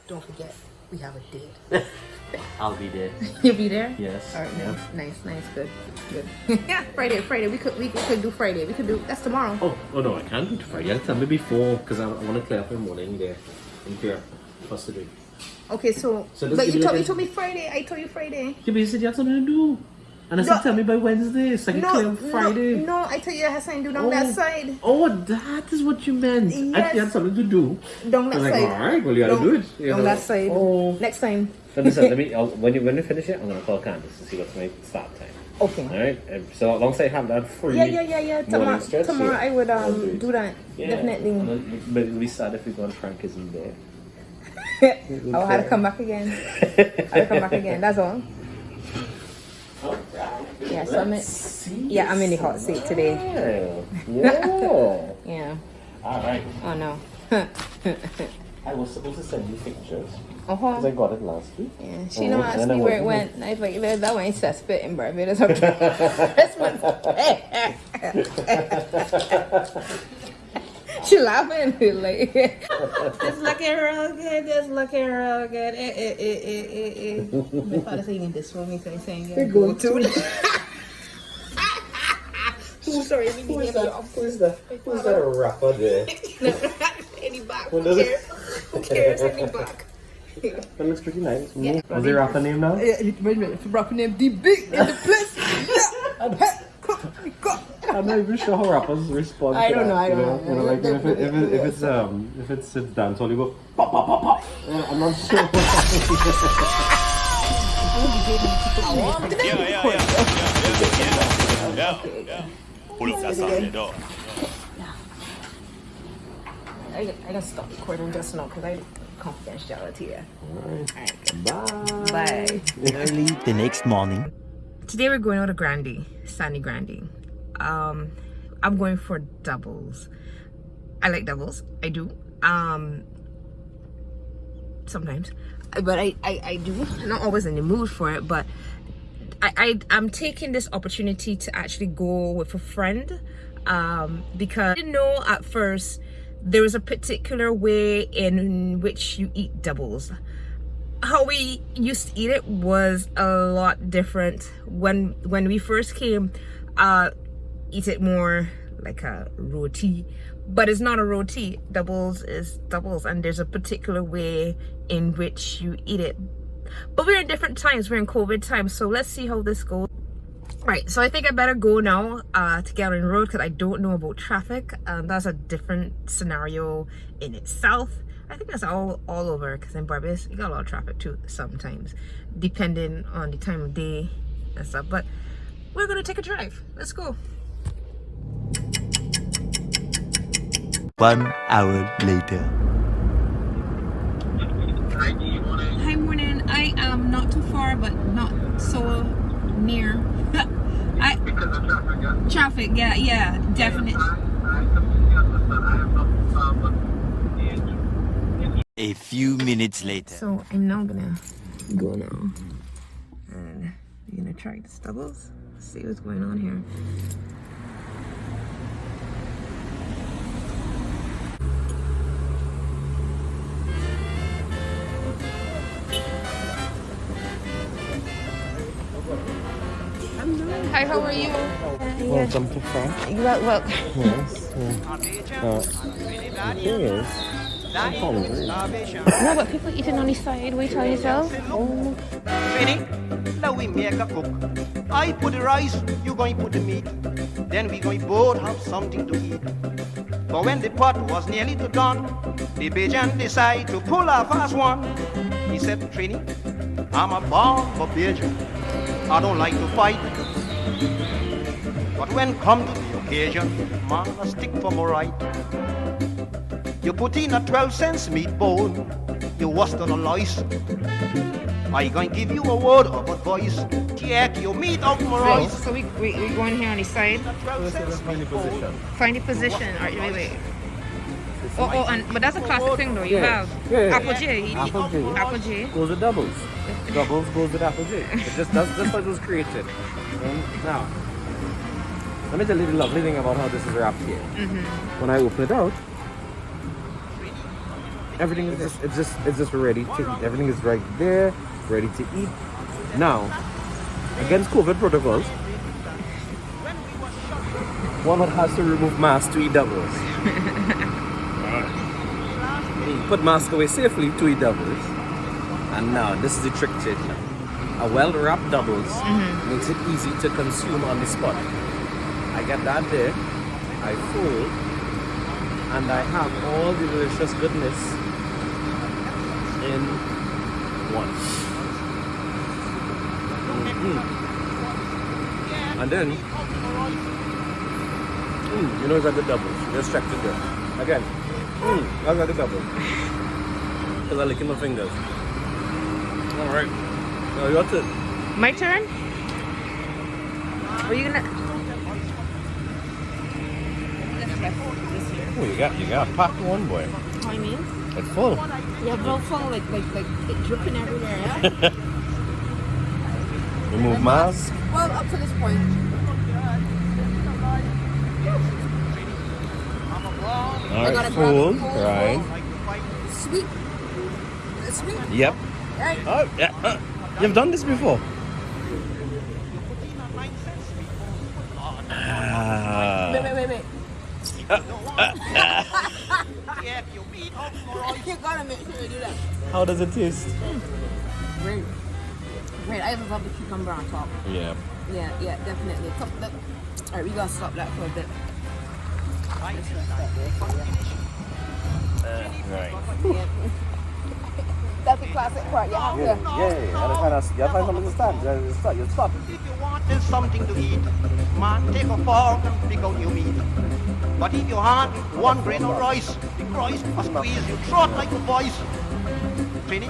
don't forget, we have a date. I'll be there. You'll be there? Yes. All right, Yeah. nice, good. Yeah, Friday. We could do Friday. We could do that's tomorrow. Oh no, I can't do Friday. You tell me before because I want to clear up in the morning there in here. First to do. Okay, so but you told me Friday. I told you Friday. Yeah, but you said you had something to do. And I said, tell me by Wednesday, so I can clear up Friday. No, I tell you I have something to do on that side. Oh, that is what you meant. Yes. I had something to do. Down that I was side. like, all right, well, you gotta do it. On that side. Oh. Next time. So listen, when we finish it, I'm gonna call Candace to see what's my start time. Okay. All right. So alongside have that free. Yeah. Tomorrow I would do that. Yeah. Definitely. But it'll be sad if we go Frank isn't there. I'll have to come back again. That's all. Yeah, so I'm in the hot seat today. Yeah. Yeah. All right. Oh no. I was supposed to send you pictures Uh-huh. because I got it last week. Yeah, she don't ask me where it went. I was like, that one ain't spitting, bro. That's okay. This one. She laughing like just looking real good. My father saying this for me, so I'm saying yeah, go to. Sorry, Who's that rapper there? Any back? Who cares? Any back? That looks pretty nice. Yeah. Was there a rapper name now? Wait a minute. It's a rapper named DB in the place. I'm not even sure how rappers respond. I to don't that, know. You know, like if it's dance hall, you go pop pop pop pop. I'm not sure. Yeah. Pull up that sound, though. I gotta stop recording just now because I confidentiality there. Alright. Bye. Early the next morning. Today we're going out to Grande, Sandy Grande. I'm going for doubles. I like doubles. I do. Sometimes. But I do. I'm not always in the mood for it, but I'm taking this opportunity to actually go with a friend because I didn't know at first there was a particular way in which you eat doubles. How we used to eat it was a lot different. When we first came, eat it more like a roti, but it's not a roti. Doubles is doubles, and there's a particular way in which you eat it. But we're in different times. We're in COVID times, so let's see how this goes. Right, so I think I better go now to get on the road because I don't know about traffic. That's a different scenario in itself. I think that's all over because in Barbados you got a lot of traffic too sometimes, depending on the time of day and stuff. But we're gonna take a drive. Let's go. 1 hour later. Hi, morning. I am not too far, but not so near. Because of traffic, Yeah, definitely. A few minutes later. So I'm now gonna go now, and we're gonna try the doubles. See what's going on here. Hi, how are you? Welcome to France. Well, Yes. The thing is, I'm hungry. no, but people eating on the side. Wait till yourself. Trini, now we make a cook. I put the rice, you going put the meat. Then we going both have something to eat. But when the pot was nearly to done, the Bajan decide to pull a fast one. He said, Trini, I'm a born for Bajan. I don't like to fight. But when come to the occasion, man, I stick for my right. You put in a 12-cent meatball, you was to the lice. I going to give you a word of advice. Check your meat out my rice. So we going here on the side. Let's find the position. Find the position. All right, wait. But that's a classic thing though. You have apple J. Apple J. Goes with doubles. Doubles goes with apple J. That's how it was created. Now, let me tell you the lovely thing about how this is wrapped here. When I open it out, everything is it's just ready to eat. Everything is right there, ready to eat. Now, against COVID protocols, one has to remove mask to eat doubles. Put mask away safely to eat doubles. And now, this is the trick to it now. A well-wrapped doubles makes it easy to consume on the spot. I get that there, I fold, and I have all the delicious goodness in one. And then, you know it's a good double. Just check it there. Again, that's a good double. Because I'm licking my fingers. Alright. Now your turn. My turn? Are you gonna... Oh, you got a packed one, boy. What I mean? It's full. Yeah, but full, like it dripping everywhere, yeah? Remove mask. Well, up to this point. Alright, full. Right. Sweet. Sweet. Yep. Right. Oh, yeah. You've done this before. Wait. You gotta make sure you do that. How does it taste? Great. I just love the cucumber on top. Yeah. Yeah, definitely. Alright, we gotta stop that for a bit. Right. Yeah. That's the classic part. You have to. You gotta find something to stand. You stop. If you want something to eat, man, take a fork and pick out your meat. But if you want one grain of rice, the rice must squeeze your throat like a voice. Trini,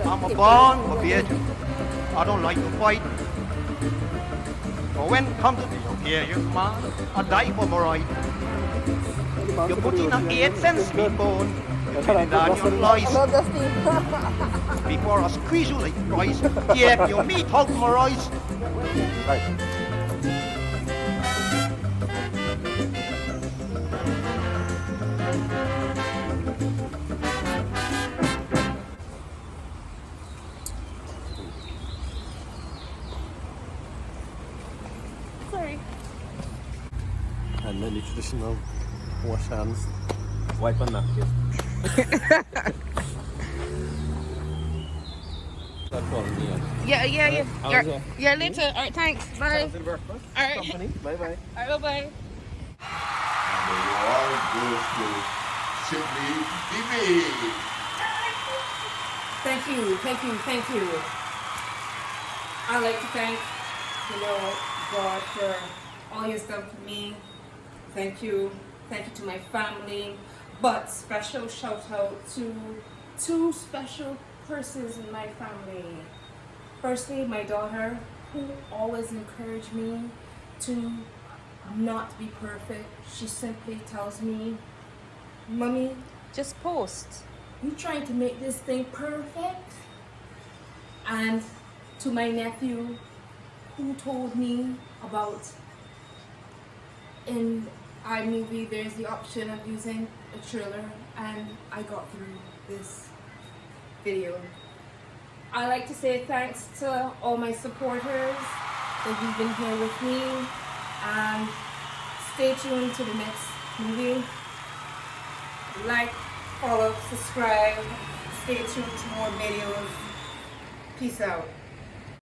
I'm a born a virgin. I don't like to fight. But when it comes to here, man, I die for my right. You put in an 8-cent speedbone, you Trinidad your lice. Before I squeeze you like rice, yeah, your meat out my rice. Right. Sorry. And then the traditional wash hands, wipe on napkin. Yeah. How's Yeah, later. Alright, thanks. Bye. Breakfast. Alright. Company. Bye. Alright, bye. And the award goes to SimplyDBee. Thank you. I'd like to thank, God for all He's done for me. Thank you to my family. But special shout out to two special persons in my family. Firstly, my daughter, who always encouraged me to not be perfect. She simply tells me, "Mommy, just post. You trying to make this thing perfect?" And to my nephew, who told me about in iMovie there's the option of using a trailer, and I got through this video. I like to say thanks to all my supporters that you've been here with me, and stay tuned to the next movie. Like, follow, subscribe, stay tuned to more videos. Peace out.